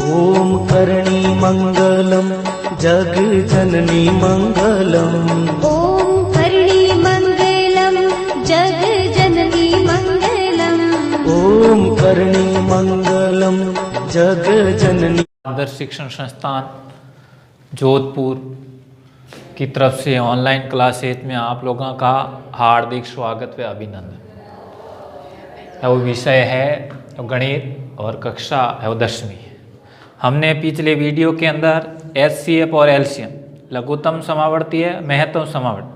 ओम करणी मंगलम जग जननी मंगलम। ओम करणी मंगलम जग जननी मंगलम। ओम करणी मंगलम जग जननी। आदर्श शिक्षण संस्थान जोधपुर की तरफ से ऑनलाइन क्लासेज में आप लोगों का हार्दिक स्वागत व अभिनंदन। वो विषय है गणित और कक्षा है 10वीं। हमने पिछले वीडियो के अंदर HCF और LCM लघुत्तम समावर्तीय महत्तम समावर्ती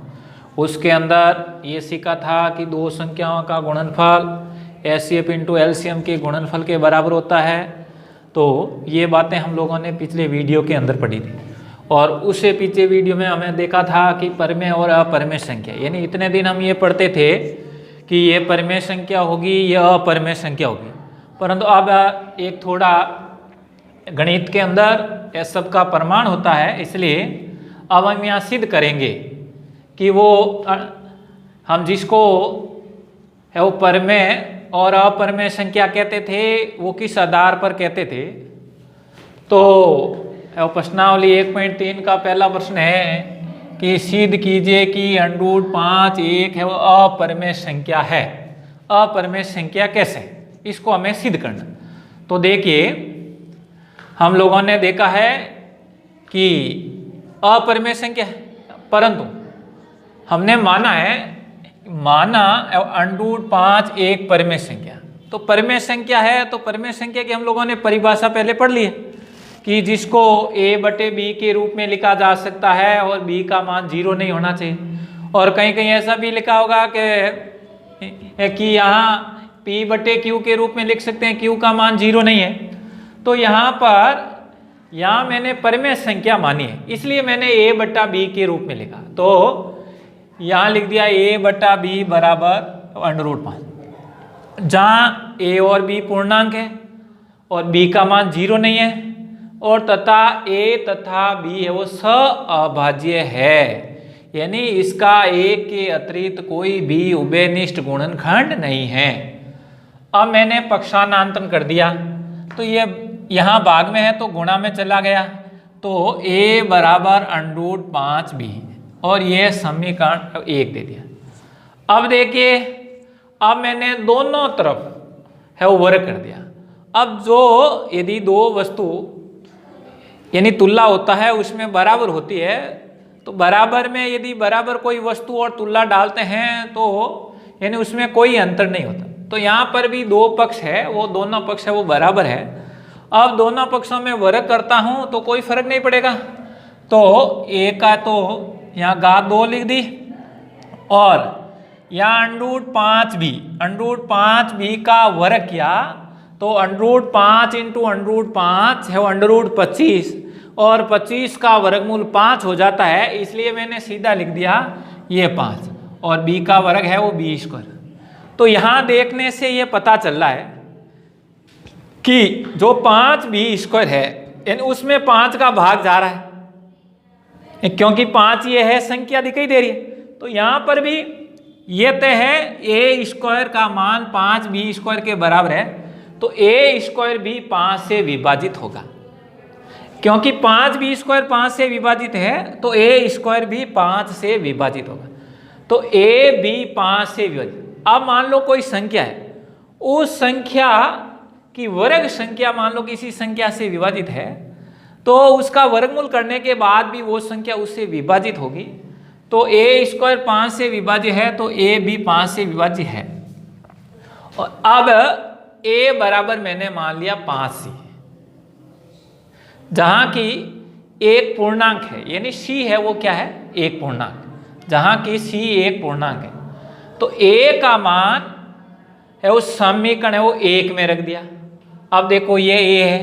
उसके अंदर ये सीखा था कि दो संख्याओं का गुणनफल HCF इंटू LCM के गुणनफल के बराबर होता है। तो ये बातें हम लोगों ने पिछले वीडियो के अंदर पढ़ी थी और उससे पीछे वीडियो में हमें देखा था कि परिमेय और अपरिमेय संख्या, यानी इतने दिन हम ये पढ़ते थे कि ये परिमेय संख्या होगी यह अपरिमेय संख्या होगी, परंतु अब एक थोड़ा गणित के अंदर यह सब का प्रमाण होता है, इसलिए अब हम यहाँ सिद्ध करेंगे कि वो हम जिसको है वो परिमेय और अपरिमेय संख्या कहते थे वो किस आधार पर कहते थे। तो प्रश्नावली 1.3 का पहला प्रश्न है कि सिद्ध कीजिए कि √5 एक है वो अपरिमेय संख्या है। अपरिमेय संख्या कैसे, इसको हमें सिद्ध करना। तो देखिए हम लोगों ने देखा है कि अपरिमेय संख्या है, परंतु हमने माना √5 एक परिमेय संख्या। तो परिमेय संख्या है तो परिमेय संख्या की हम लोगों ने परिभाषा पहले पढ़ ली है कि जिसको a/b के रूप में लिखा जा सकता है और b का मान 0 नहीं होना चाहिए। और कहीं कहीं ऐसा भी लिखा होगा कि यहाँ p/q के रूप में लिख सकते हैं, q का मान 0 नहीं है। तो यहाँ मैंने परिमेय संख्या मानी है, इसलिए मैंने a/b के रूप में लिखा। तो यहाँ लिख दिया a/b बराबर √5, जहाँ a और b पूर्णांक है और b का मान 0 नहीं है और तथा a तथा b है वो सअभाज्य है, यानी इसका a के अतिरिक्त कोई भी उभयनिष्ठ गुणनखंड नहीं है। अब मैंने पक्षांतरण कर दिया तो ये यहाँ भाग में है तो गुणा में चला गया, तो a बराबर √5b और ये समीकरण 1 दे दिया। अब देखिए अब मैंने दोनों तरफ है वो वर्ग कर दिया। अब जो यदि दो वस्तु यानी तुल्ला होता है उसमें बराबर होती है, तो बराबर में यदि बराबर कोई वस्तु और तुल्ला डालते हैं तो यानी उसमें कोई अंतर नहीं होता। तो यहाँ पर भी दो पक्ष है, वो दोनों पक्ष है वो बराबर है। अब दोनों पक्षों में वर्ग करता हूँ तो कोई फर्क नहीं पड़ेगा। तो a का तो यहाँ घात 2 लिख दी और यहाँ √5b का वर्ग किया तो √5 इंटू √5 है वो √25 और 25 का वर्गमूल 5 हो जाता है, इसलिए मैंने सीधा लिख दिया ये 5 और b का वर्ग है वो b²। तो यहाँ देखने से ये पता चल रहा है कि जो 5b² है यानी उसमें 5 का भाग जा रहा है, क्योंकि 5 ये है संख्या दिखाई दे रही है। तो यहाँ पर भी ये तय है a² का मान 5b² के बराबर है, तो a² भी 5 से विभाजित होगा, क्योंकि 5b² 5 से विभाजित है तो a² भी 5 से विभाजित होगा। तो a भी 5 से विभाजित। अब मान लो कोई संख्या है, उस संख्या की वर्ग संख्या मान लो किसी संख्या से विभाजित है, तो उसका वर्गमूल करने के बाद भी वो संख्या उससे विभाजित होगी। तो a² 5 से विभाज्य है तो a भी 5 से विभाज्य है। और अब a बराबर मैंने मान लिया 5c, जहां की एक पूर्णांक है, यानी c है वो क्या है एक पूर्णांक, जहां की c एक पूर्णांक है। तो a का मान है वो समीकरण है वो 1 में रख दिया। अब देखो ये a है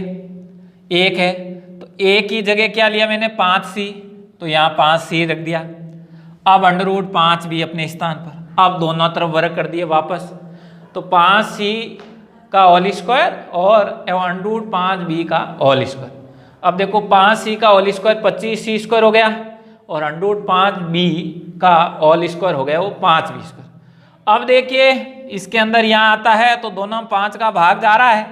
1 है तो a की जगह क्या लिया मैंने 5c, तो यहाँ 5c रख दिया। अब √5 भी अपने स्थान पर, अब दोनों तरफ वर्ग कर दिए वापस, तो 5c का होल स्क्वायर और √5b का होल स्क्वायर। अब देखो 5c का होल स्क्वायर 25c² हो गया और √5b का होल स्क्वायर हो गया वो 5b²। अब देखिए इसके अंदर यहाँ आता है तो दोनों 5 का भाग जा रहा है,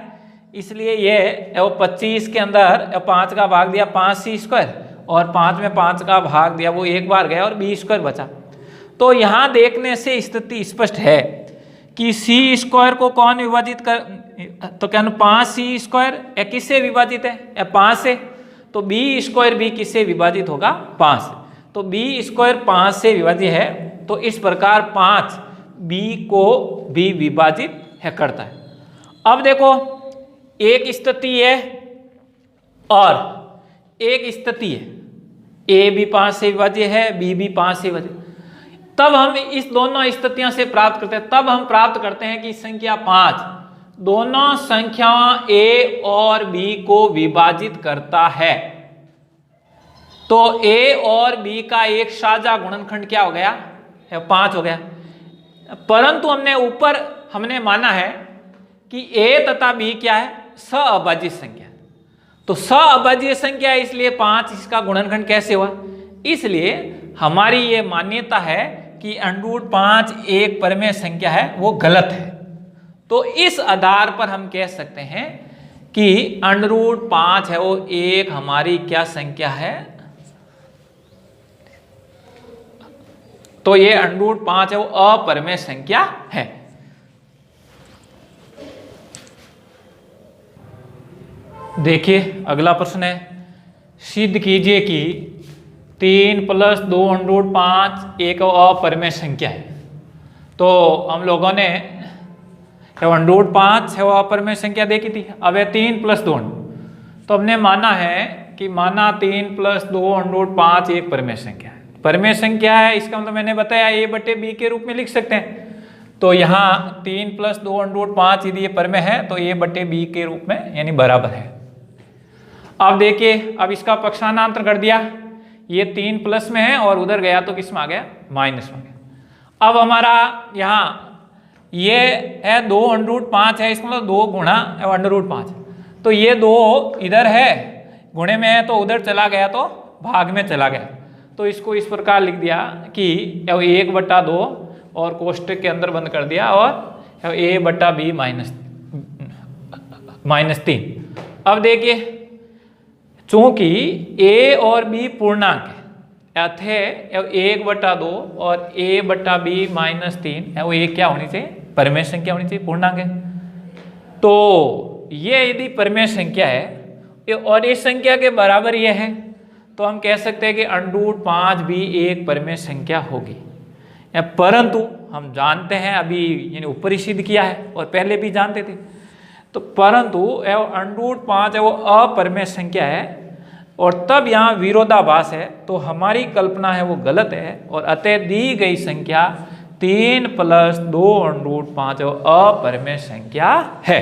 इसलिए ये वो 25 के अंदर 5 का भाग दिया 5c² और 5 में 5 का भाग दिया वो एक बार गया और b² बचा। तो यहाँ देखने से स्थिति स्पष्ट है कि c² को कौन विभाजित कर, तो क्या 5c² किससे विभाजित है 5 से, तो b² भी किससे विभाजित होगा 5 से, तो b² 5 से विभाजित है। तो इस प्रकार 5 b को भी विभाजित है करता है। अब देखो एक स्थिति है और एक स्थिति है, a भी 5 से विभाज्य है, b भी 5 से विभाज्य। तब हम इस दोनों स्थितियों से प्राप्त करते हैं, तब हम प्राप्त करते हैं कि संख्या 5 दोनों संख्याओं a और b को विभाजित करता है। तो a और b का एक साझा गुणनखंड क्या हो गया 5 हो गया। परंतु हमने माना है कि a तथा b क्या है सअभाज्य संख्या, तो सअभाज्य संख्या है इसलिए 5 इसका गुणनखंड कैसे हुआ। इसलिए हमारी ये मान्यता है कि √5 एक परिमेय संख्या है वो गलत है। तो इस आधार पर हम कह सकते हैं कि √5 है वो एक हमारी क्या संख्या है, तो ये √5 है वो अपरिमेय संख्या है। देखिए अगला प्रश्न है, सिद्ध कीजिए कि 3 + 2 √5 एक अपरिमेय संख्या है। तो हम लोगों ने √5 है वो अपरिमेय संख्या देखी थी। अब है 3 + 2, तो हमने माना है कि 3 + 2 √5 एक परिमेय संख्या है। परिमेय संख्या है इसका मतलब मैंने बताया a/b के रूप में लिख सकते हैं। तो यहाँ 3 + 2 √5 यदि ये परिमेय है तो a/b के रूप में यानी बराबर है। अब देखिए अब इसका पक्षांतर कर दिया, ये 3 प्लस में है और उधर गया तो किस में आ गया माइनस में गया। अब हमारा यहाँ ये है 2 √5 है, इसका मतलब 2 गुणा √5, तो ये 2 इधर है गुणे में है तो उधर चला गया तो भाग में चला गया। तो इसको इस प्रकार लिख दिया कि 1/2 और कोष्टक के अंदर बंद कर दिया और a/b -3। अब देखिए चूंकि a और b पूर्णांक है अतः 1/2 और a/b -3 है वो एक क्या होनी चाहिए परिमेय संख्या होनी चाहिए, पूर्णांक है। तो ये यदि परिमेय संख्या है और इस संख्या के बराबर ये है तो हम कह सकते हैं कि √5 भी एक परिमेय संख्या होगी। परंतु हम जानते हैं अभी यानी ऊपर ही सिद्ध किया है और पहले भी जानते थे, तो परंतु √5 है वो अपरिमेय संख्या है और तब यहाँ विरोधाभास है, तो हमारी कल्पना है वो गलत है और अतः दी गई संख्या 3 + 2 √5 अपरिमेय संख्या है।